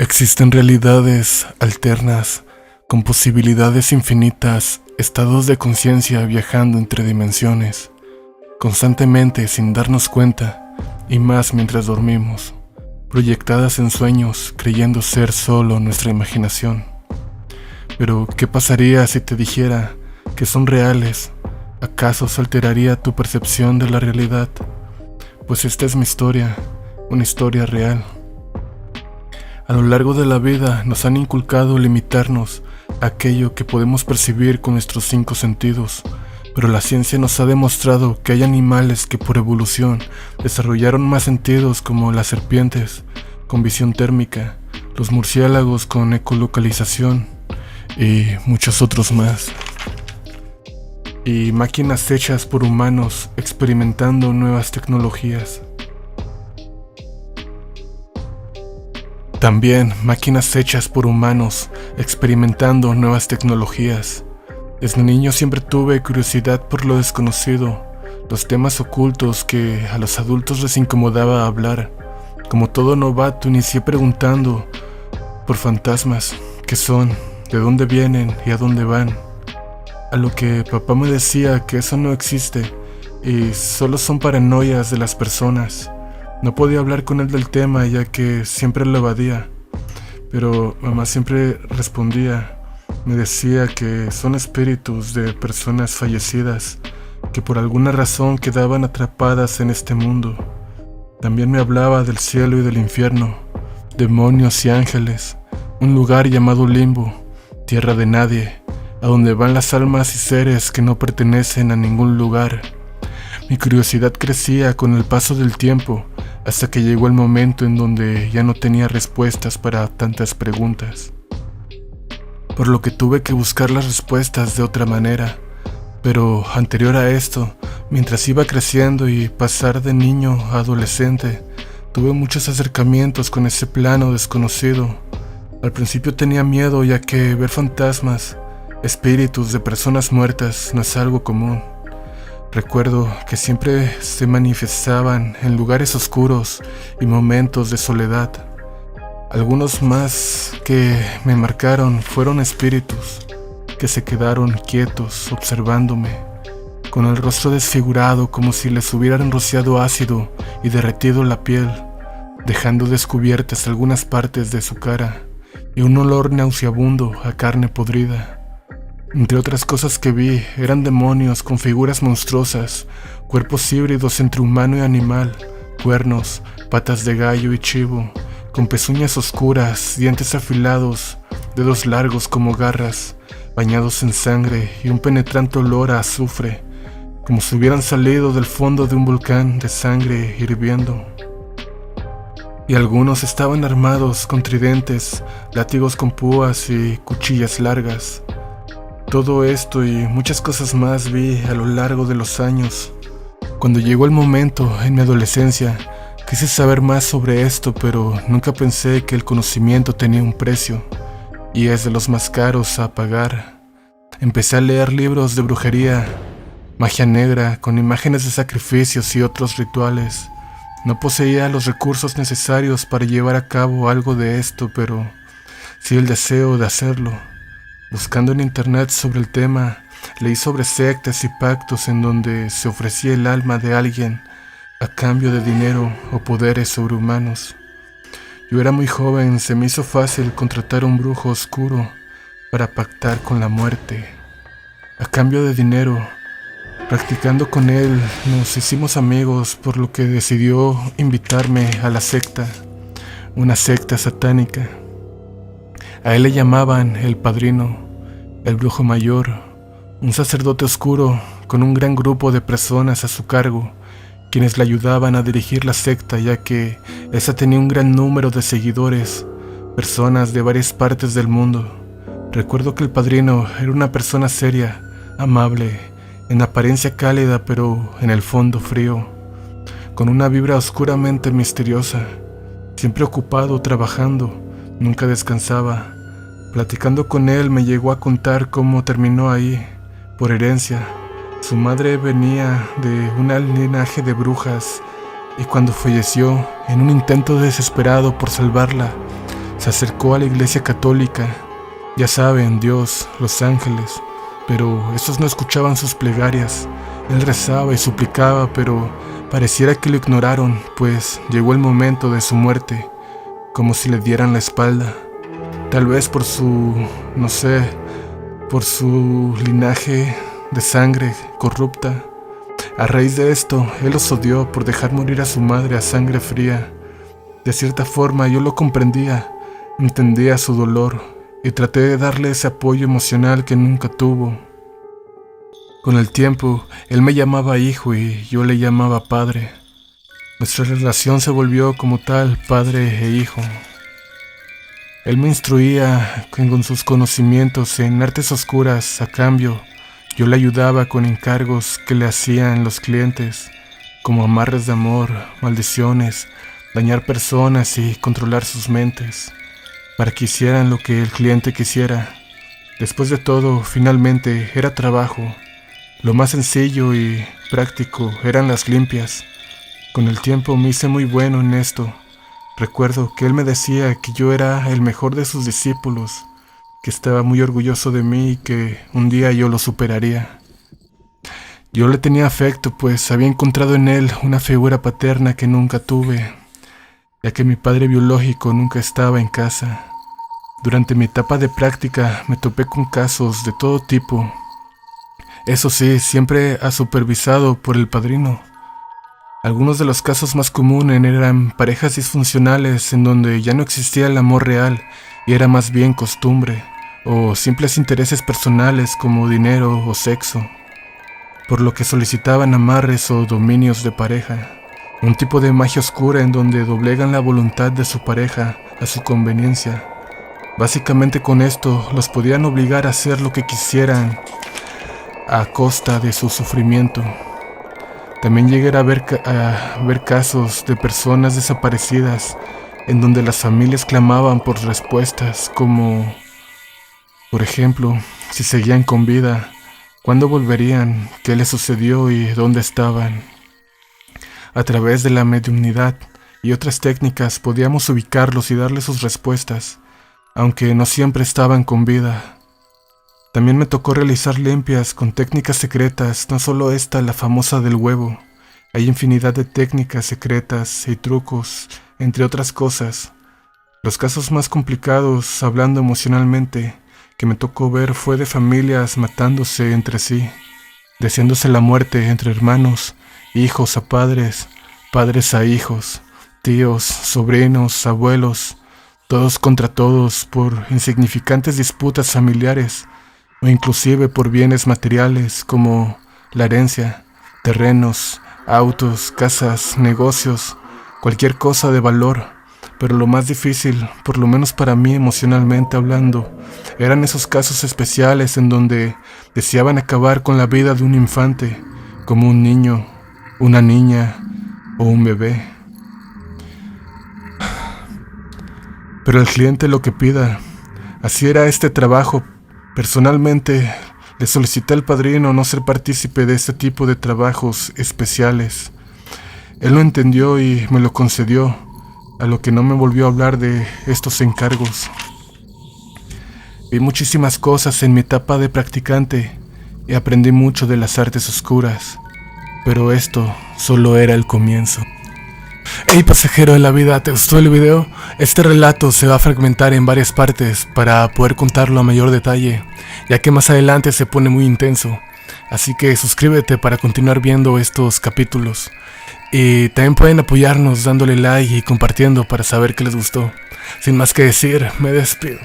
Existen realidades alternas, con posibilidades infinitas, estados de conciencia viajando entre dimensiones, constantemente sin darnos cuenta, y más mientras dormimos, proyectadas en sueños, creyendo ser solo nuestra imaginación. Pero, ¿qué pasaría si te dijera que son reales? ¿Acaso se alteraría tu percepción de la realidad? Pues esta es mi historia, una historia real. A lo largo de la vida nos han inculcado limitarnos a aquello que podemos percibir con nuestros 5 sentidos, pero la ciencia nos ha demostrado que hay animales que por evolución desarrollaron más sentidos, como las serpientes con visión térmica, los murciélagos con ecolocalización y muchos otros más. Y máquinas hechas por humanos experimentando nuevas tecnologías. También máquinas hechas por humanos experimentando nuevas tecnologías. Desde niño siempre tuve curiosidad por lo desconocido, los temas ocultos que a los adultos les incomodaba hablar. Como todo novato, inicié preguntando por fantasmas, qué son, de dónde vienen y a dónde van. A lo que papá me decía que eso no existe y solo son paranoias de las personas. No podía hablar con él del tema, ya que siempre lo evadía, pero mamá siempre respondía. Me decía que son espíritus de personas fallecidas que por alguna razón quedaban atrapadas en este mundo. También me hablaba del cielo y del infierno, demonios y ángeles, un lugar llamado limbo, tierra de nadie, a donde van las almas y seres que no pertenecen a ningún lugar. Mi curiosidad crecía con el paso del tiempo, hasta que llegó el momento en donde ya no tenía respuestas para tantas preguntas. Por lo que tuve que buscar las respuestas de otra manera. Pero anterior a esto, mientras iba creciendo y pasar de niño a adolescente, tuve muchos acercamientos con ese plano desconocido. Al principio tenía miedo, ya que ver fantasmas, espíritus de personas muertas, no es algo común. Recuerdo que siempre se manifestaban en lugares oscuros y momentos de soledad. Algunos más que me marcaron fueron espíritus que se quedaron quietos observándome, con el rostro desfigurado como si les hubieran rociado ácido y derretido la piel, dejando descubiertas algunas partes de su cara y un olor nauseabundo a carne podrida. Entre otras cosas que vi, eran demonios con figuras monstruosas, cuerpos híbridos entre humano y animal, cuernos, patas de gallo y chivo, con pezuñas oscuras, dientes afilados, dedos largos como garras, bañados en sangre y un penetrante olor a azufre, como si hubieran salido del fondo de un volcán de sangre hirviendo. Y algunos estaban armados con tridentes, látigos con púas y cuchillas largas. Todo esto y muchas cosas más vi a lo largo de los años. Cuando llegó el momento, en mi adolescencia, quise saber más sobre esto, pero nunca pensé que el conocimiento tenía un precio, y es de los más caros a pagar. Empecé a leer libros de brujería, magia negra, con imágenes de sacrificios y otros rituales. No poseía los recursos necesarios para llevar a cabo algo de esto, pero sí el deseo de hacerlo. Buscando en internet sobre el tema, leí sobre sectas y pactos en donde se ofrecía el alma de alguien a cambio de dinero o poderes sobrehumanos. Yo era muy joven, se me hizo fácil contratar a un brujo oscuro para pactar con la muerte. A cambio de dinero, practicando con él, nos hicimos amigos, por lo que decidió invitarme a la secta, una secta satánica. A él le llamaban el padrino, el brujo mayor, un sacerdote oscuro con un gran grupo de personas a su cargo, quienes le ayudaban a dirigir la secta, ya que esa tenía un gran número de seguidores, personas de varias partes del mundo. Recuerdo que el padrino era una persona seria, amable, en apariencia cálida pero en el fondo frío, con una vibra oscuramente misteriosa, siempre ocupado trabajando, nunca descansaba. Platicando con él me llegó a contar cómo terminó ahí, por herencia. Su madre venía de un linaje de brujas y cuando falleció, en un intento desesperado por salvarla, Se acercó a la iglesia católica, ya saben, Dios, los ángeles, pero estos no escuchaban sus plegarias. Él rezaba y suplicaba, pero pareciera que lo ignoraron, pues llegó el momento de su muerte, como si le dieran la espalda. Tal vez por su, no sé, por su linaje de sangre corrupta. A raíz de esto, él los odió por dejar morir a su madre a sangre fría. De cierta forma yo lo comprendía, entendía su dolor y traté de darle ese apoyo emocional que nunca tuvo. Con el tiempo, él me llamaba hijo y yo le llamaba padre. Nuestra relación se volvió como tal, padre e hijo. Él me instruía con sus conocimientos en artes oscuras. A cambio, yo le ayudaba con encargos que le hacían los clientes, como amarres de amor, maldiciones, dañar personas y controlar sus mentes, para que hicieran lo que el cliente quisiera. Después de todo, finalmente, era trabajo. Lo más sencillo y práctico eran las limpias. Con el tiempo me hice muy bueno en esto. Recuerdo que él me decía que yo era el mejor de sus discípulos, que estaba muy orgulloso de mí y que un día yo lo superaría. Yo le tenía afecto, pues había encontrado en él una figura paterna que nunca tuve, ya que mi padre biológico nunca estaba en casa. Durante mi etapa de práctica me topé con casos de todo tipo. Eso sí, siempre supervisado por el padrino. Algunos de los casos más comunes eran parejas disfuncionales en donde ya no existía el amor real y era más bien costumbre, o simples intereses personales como dinero o sexo, por lo que solicitaban amarres o dominios de pareja. Un tipo de magia oscura en donde doblegan la voluntad de su pareja a su conveniencia. Básicamente con esto los podían obligar a hacer lo que quisieran a costa de su sufrimiento. También llegué a ver casos de personas desaparecidas en donde las familias clamaban por respuestas como, por ejemplo, si seguían con vida, cuándo volverían, qué les sucedió y dónde estaban. A través de la mediumnidad y otras técnicas podíamos ubicarlos y darles sus respuestas, aunque no siempre estaban con vida. También me tocó realizar limpias con técnicas secretas, no solo esta, la famosa del huevo. Hay infinidad de técnicas secretas y trucos, entre otras cosas. Los casos más complicados, hablando emocionalmente, que me tocó ver fue de familias matándose entre sí, deseándose la muerte entre hermanos, hijos a padres, padres a hijos, tíos, sobrinos, abuelos, todos contra todos por insignificantes disputas familiares, o inclusive por bienes materiales como la herencia, terrenos, autos, casas, negocios, cualquier cosa de valor. Pero lo más difícil, por lo menos para mí emocionalmente hablando, eran esos casos especiales en donde deseaban acabar con la vida de un infante, como un niño, una niña o un bebé. Pero el cliente lo que pida, así era este trabajo. Personalmente, le solicité al padrino no ser partícipe de este tipo de trabajos especiales. Él lo entendió y me lo concedió, a lo que no me volvió a hablar de estos encargos. Vi muchísimas cosas en mi etapa de practicante y aprendí mucho de las artes oscuras, pero esto solo era el comienzo. Hey pasajero de la vida, ¿te gustó el video? Este relato se va a fragmentar en varias partes para poder contarlo a mayor detalle, ya que más adelante se pone muy intenso. Así que suscríbete para continuar viendo estos capítulos. Y también pueden apoyarnos dándole like y compartiendo para saber que les gustó. Sin más que decir, me despido.